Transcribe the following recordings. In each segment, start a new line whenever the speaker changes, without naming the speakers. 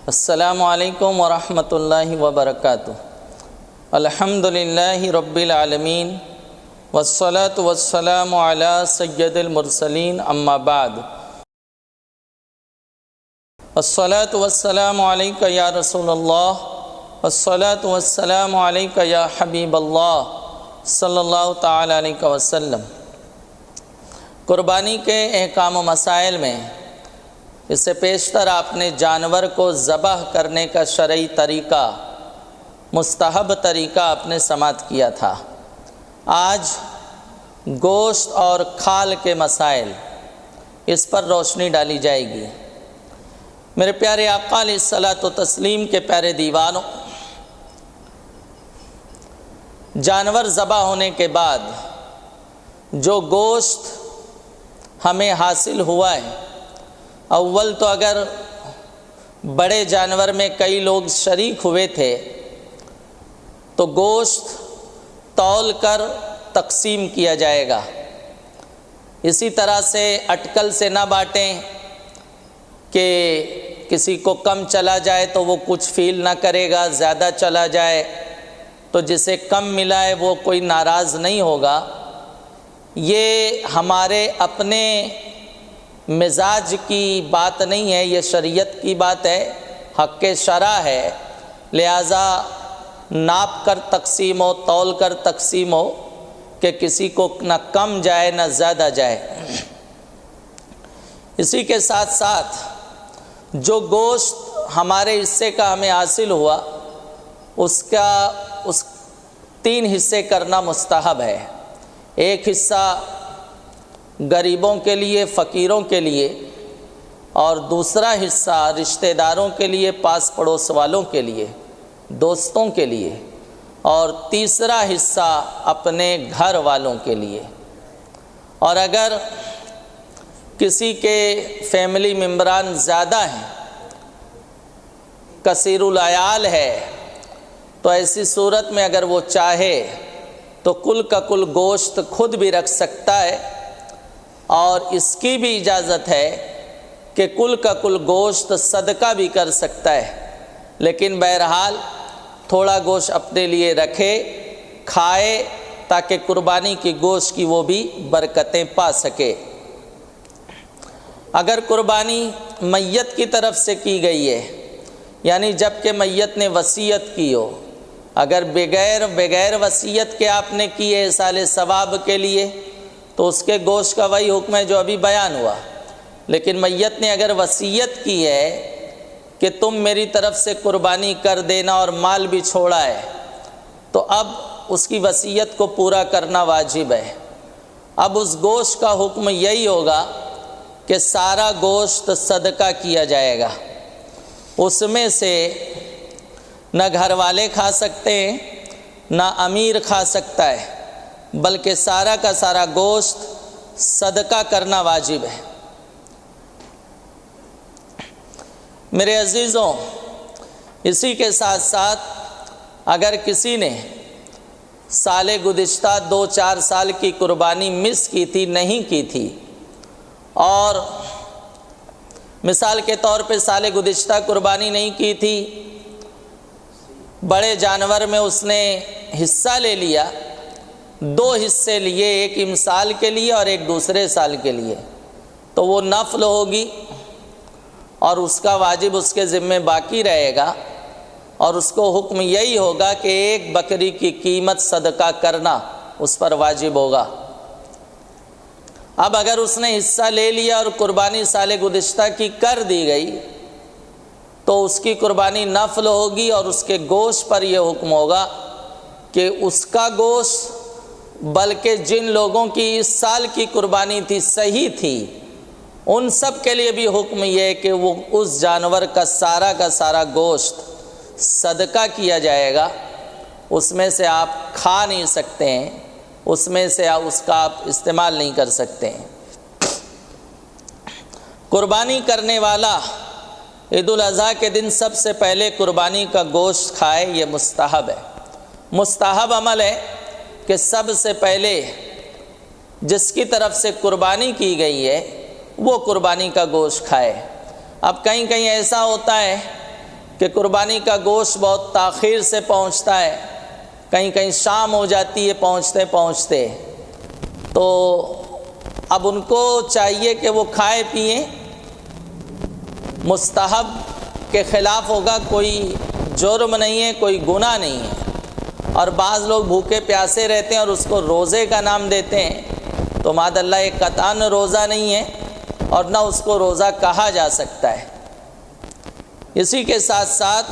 السلام علیکم ورحمۃ اللہ وبرکاتہ۔ الحمدللہ رب العالمین والصلاة والسلام علی سید المرسلین اما بعد۔ الصلاة والسلام علیک یا رسول اللہ، الصلاة والسلام علیک یا حبیب اللہ صلی اللہ تعالی علیہ وسلم۔ قربانی کے احکام و مسائل میں اس سے پیشتر آپ نے جانور کو ذبح کرنے کا شرعی طریقہ، مستحب طریقہ آپ نے سماعت کیا تھا۔ آج گوشت اور کھال کے مسائل، اس پر روشنی ڈالی جائے گی۔ میرے پیارے آقا علیہ الصلاۃ والتسلیم کے پیارے دیوانوں، جانور ذبح ہونے کے بعد جو گوشت ہمیں حاصل ہوا ہے، اول تو اگر بڑے جانور میں کئی لوگ شریک ہوئے تھے تو گوشت تول کر تقسیم کیا جائے گا۔ اسی طرح سے اٹکل سے نہ بانٹیں کہ کسی کو کم چلا جائے تو وہ کچھ فیل نہ کرے گا، زیادہ چلا جائے تو جسے کم ملا ہے وہ کوئی ناراض نہیں ہوگا۔ یہ ہمارے اپنے مزاج کی بات نہیں ہے، یہ شریعت کی بات ہے، حق شرع ہے، لہذا ناپ کر تقسیم ہو، تول کر تقسیم ہو کہ کسی کو نہ کم جائے نہ زیادہ جائے۔ اسی کے ساتھ ساتھ جو گوشت ہمارے حصے کا ہمیں حاصل ہوا اس 3 حصے کرنا مستحب ہے۔ ایک حصہ غریبوں کے لیے، فقیروں کے لیے، اور دوسرا حصہ رشتہ داروں کے لیے، پاس پڑوس والوں کے لیے، دوستوں کے لیے، اور تیسرا حصہ اپنے گھر والوں کے لیے۔ اور اگر کسی کے فیملی ممبران زیادہ ہیں، کثیر العیال ہے، تو ایسی صورت میں اگر وہ چاہے تو کل کا کل گوشت خود بھی رکھ سکتا ہے، اور اس کی بھی اجازت ہے کہ کل کا کل گوشت صدقہ بھی کر سکتا ہے، لیکن بہرحال تھوڑا گوشت اپنے لیے رکھے، کھائے، تاکہ قربانی کی گوشت کی وہ بھی برکتیں پا سکے۔ اگر قربانی میت کی طرف سے کی گئی ہے، یعنی جب کہ میت نے وصیت کی ہو، اگر بغیر وصیت کے آپ نے کی ہے ایصال ثواب کے لیے تو اس کے گوشت کا وہی حکم ہے جو ابھی بیان ہوا، لیکن میت نے اگر وصیت کی ہے کہ تم میری طرف سے قربانی کر دینا اور مال بھی چھوڑا ہے، تو اب اس کی وصیت کو پورا کرنا واجب ہے۔ اب اس گوشت کا حکم یہی ہوگا کہ سارا گوشت صدقہ کیا جائے گا، اس میں سے نہ گھر والے کھا سکتے ہیں نہ امیر کھا سکتا ہے، بلکہ سارا کا سارا گوشت صدقہ کرنا واجب ہے۔ میرے عزیزوں، اسی کے ساتھ ساتھ اگر کسی نے سال گزشتہ 2-4 سال کی قربانی مس کی تھی، نہیں کی تھی، اور مثال کے طور پہ سال گزشتہ قربانی نہیں کی تھی، بڑے جانور میں اس نے حصہ لے لیا، 2 حصے لیے، ایک امسال کے لیے اور ایک دوسرے سال کے لیے، تو وہ نفل ہوگی اور اس کا واجب اس کے ذمے باقی رہے گا، اور اس کو حکم یہی ہوگا کہ ایک بکری کی قیمت صدقہ کرنا اس پر واجب ہوگا۔ اب اگر اس نے حصہ لے لیا اور قربانی سال گزشتہ کی کر دی گئی تو اس کی قربانی نفل ہوگی، اور اس کے گوشت پر یہ حکم ہوگا کہ اس کا گوشت، بلکہ جن لوگوں کی اس سال کی قربانی تھی صحیح تھی، ان سب کے لیے بھی حکم یہ ہے کہ وہ اس جانور کا سارا گوشت صدقہ کیا جائے گا۔ اس میں سے آپ کھا نہیں سکتے ہیں، اس میں سے اس کا آپ استعمال نہیں کر سکتے ہیں۔ قربانی کرنے والا عید الاضحیٰ کے دن سب سے پہلے قربانی کا گوشت کھائے، یہ مستحب ہے، مستحب عمل ہے کہ سب سے پہلے جس کی طرف سے قربانی کی گئی ہے وہ قربانی کا گوشت کھائے۔ اب کہیں کہیں ایسا ہوتا ہے کہ قربانی کا گوشت بہت تاخیر سے پہنچتا ہے، کہیں کہیں شام ہو جاتی ہے پہنچتے پہنچتے، تو اب ان کو چاہیے کہ وہ کھائے پئیں، مستحب کے خلاف ہوگا، کوئی جرم نہیں ہے، کوئی گناہ نہیں ہے۔ اور بعض لوگ بھوکے پیاسے رہتے ہیں اور اس کو روزے کا نام دیتے ہیں، تو معاذ اللہ یہ قطعاً روزہ نہیں ہے اور نہ اس کو روزہ کہا جا سکتا ہے۔ اسی کے ساتھ ساتھ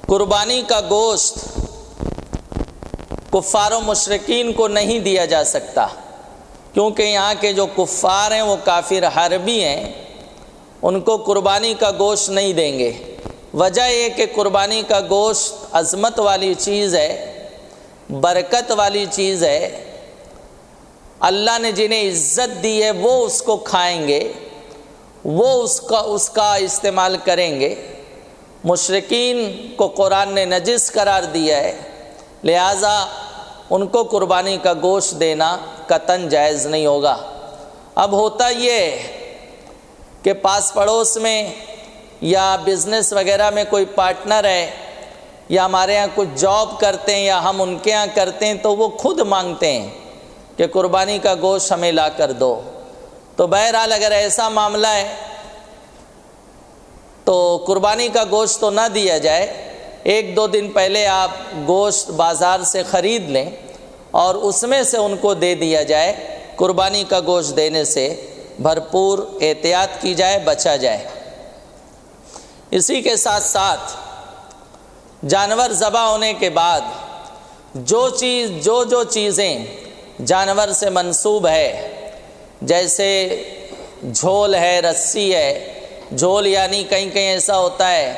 قربانی کا گوشت کفار و مشرکین کو نہیں دیا جا سکتا، کیونکہ یہاں کے جو کفار ہیں وہ کافر حربی ہیں، ان کو قربانی کا گوشت نہیں دیں گے۔ وجہ یہ کہ قربانی کا گوشت عظمت والی چیز ہے، برکت والی چیز ہے، اللہ نے جنہیں عزت دی ہے وہ اس کو کھائیں گے، وہ اس کا استعمال کریں گے۔ مشرکین کو قرآن نے نجس قرار دیا ہے، لہٰذا ان کو قربانی کا گوشت دینا قطعاً جائز نہیں ہوگا۔ اب ہوتا یہ کہ پاس پڑوس میں یا بزنس وغیرہ میں کوئی پارٹنر ہے، یا ہمارے ہاں کچھ جاب کرتے ہیں یا ہم ان کے ہاں کرتے ہیں، تو وہ خود مانگتے ہیں کہ قربانی کا گوشت ہمیں لا کر دو۔ تو بہرحال اگر ایسا معاملہ ہے تو قربانی کا گوشت تو نہ دیا جائے، 1-2 دن پہلے آپ گوشت بازار سے خرید لیں اور اس میں سے ان کو دے دیا جائے۔ قربانی کا گوشت دینے سے بھرپور احتیاط کی جائے، بچا جائے۔ اسی کے ساتھ ساتھ جانور ذبح ہونے کے بعد جو چیزیں جانور سے منسوب ہے، جیسے جھول ہے، رسی ہے، جھول یعنی کہیں کہیں ایسا ہوتا ہے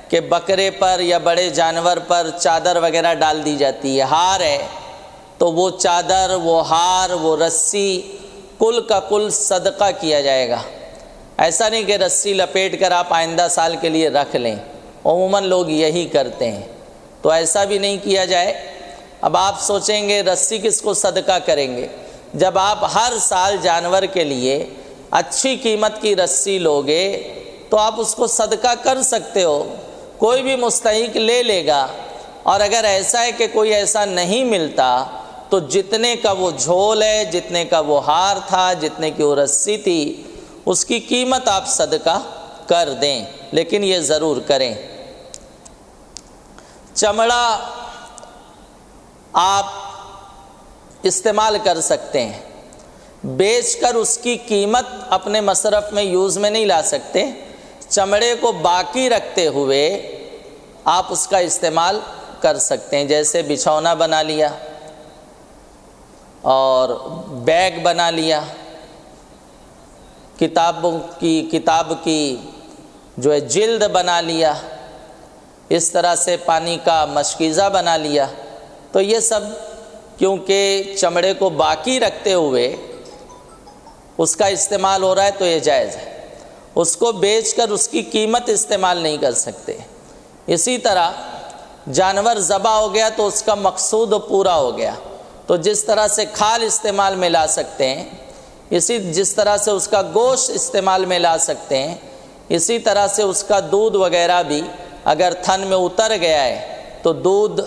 کہ بکرے پر یا بڑے جانور پر چادر وغیرہ ڈال دی جاتی ہے، ہار ہے تو وہ چادر، وہ ہار، وہ رسی کل کا کل صدقہ کیا جائے گا۔ ایسا نہیں کہ رسی لپیٹ کر آپ آئندہ سال کے لیے رکھ لیں، عموماً لوگ یہی کرتے ہیں، تو ایسا بھی نہیں کیا جائے۔ اب آپ سوچیں گے رسی کس کو صدقہ کریں گے؟ جب آپ ہر سال جانور کے لیے اچھی قیمت کی رسی لوگے تو آپ اس کو صدقہ کر سکتے ہو، کوئی بھی مستحق لے لے گا۔ اور اگر ایسا ہے کہ کوئی ایسا نہیں ملتا تو جتنے کا وہ جھول ہے، جتنے کا وہ ہار تھا، جتنے کی وہ رسی تھی، اس کی قیمت آپ صدقہ کر دیں، لیکن یہ ضرور کریں۔ چمڑا آپ استعمال کر سکتے ہیں، بیچ کر اس کی قیمت اپنے مصرف میں یوز میں نہیں لا سکتے۔ چمڑے کو باقی رکھتے ہوئے آپ اس کا استعمال کر سکتے ہیں، جیسے بچھونا بنا لیا اور بیگ بنا لیا، کتاب کی جو ہے جلد بنا لیا، اس طرح سے پانی کا مشکیزہ بنا لیا۔ تو یہ سب کیونکہ چمڑے کو باقی رکھتے ہوئے اس کا استعمال ہو رہا ہے تو یہ جائز ہے، اس کو بیچ کر اس کی قیمت استعمال نہیں کر سکتے۔ اسی طرح جانور ذبح ہو گیا تو اس کا مقصود پورا ہو گیا، تو جس طرح سے کھال استعمال میں لا سکتے ہیں، جس طرح سے اس کا گوشت استعمال میں لا سکتے ہیں، اسی طرح سے اس کا دودھ وغیرہ بھی اگر تھن میں اتر گیا ہے تو دودھ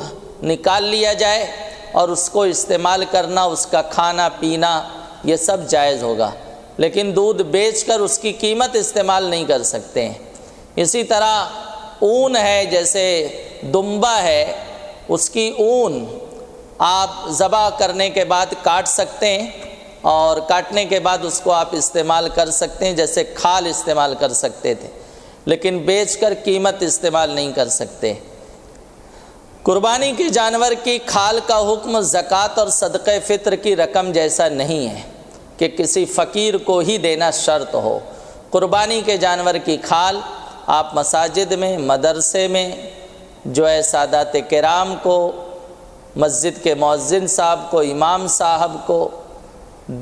نکال لیا جائے اور اس کو استعمال کرنا، اس کا کھانا پینا یہ سب جائز ہوگا، لیکن دودھ بیچ کر اس کی قیمت استعمال نہیں کر سکتے ہیں۔ اسی طرح اون ہے، جیسے دمبا ہے، اس کی اون آپ ذبح کرنے کے بعد کاٹ سکتے ہیں اور کاٹنے کے بعد اس کو آپ استعمال کر سکتے ہیں، جیسے کھال استعمال کر سکتے تھے، لیکن بیچ کر قیمت استعمال نہیں کر سکتے۔ قربانی کے جانور کی کھال کا حکم زکوٰۃ اور صدقہ فطر کی رقم جیسا نہیں ہے کہ کسی فقیر کو ہی دینا شرط ہو۔ قربانی کے جانور کی کھال آپ مساجد میں، مدرسے میں جو ہے سادات کرام کو، مسجد کے مؤذن صاحب کو، امام صاحب کو،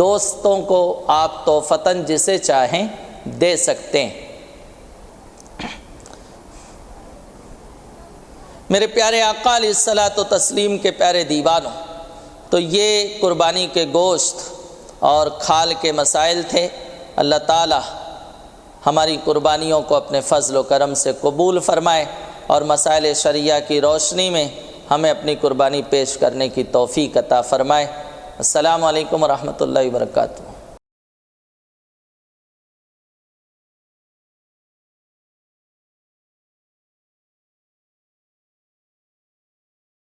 دوستوں کو آپ تحفتاً جسے چاہیں دے سکتے ہیں۔ میرے پیارے آقا علیہ الصلاۃ و تسلیم کے پیارے دیوانوں، تو یہ قربانی کے گوشت اور کھال کے مسائل تھے۔ اللہ تعالی ہماری قربانیوں کو اپنے فضل و کرم سے قبول فرمائے اور مسائل شرعیہ کی روشنی میں ہمیں اپنی قربانی پیش کرنے کی توفیق عطا فرمائے۔ السلام علیکم ورحمۃ اللہ وبرکاتہ۔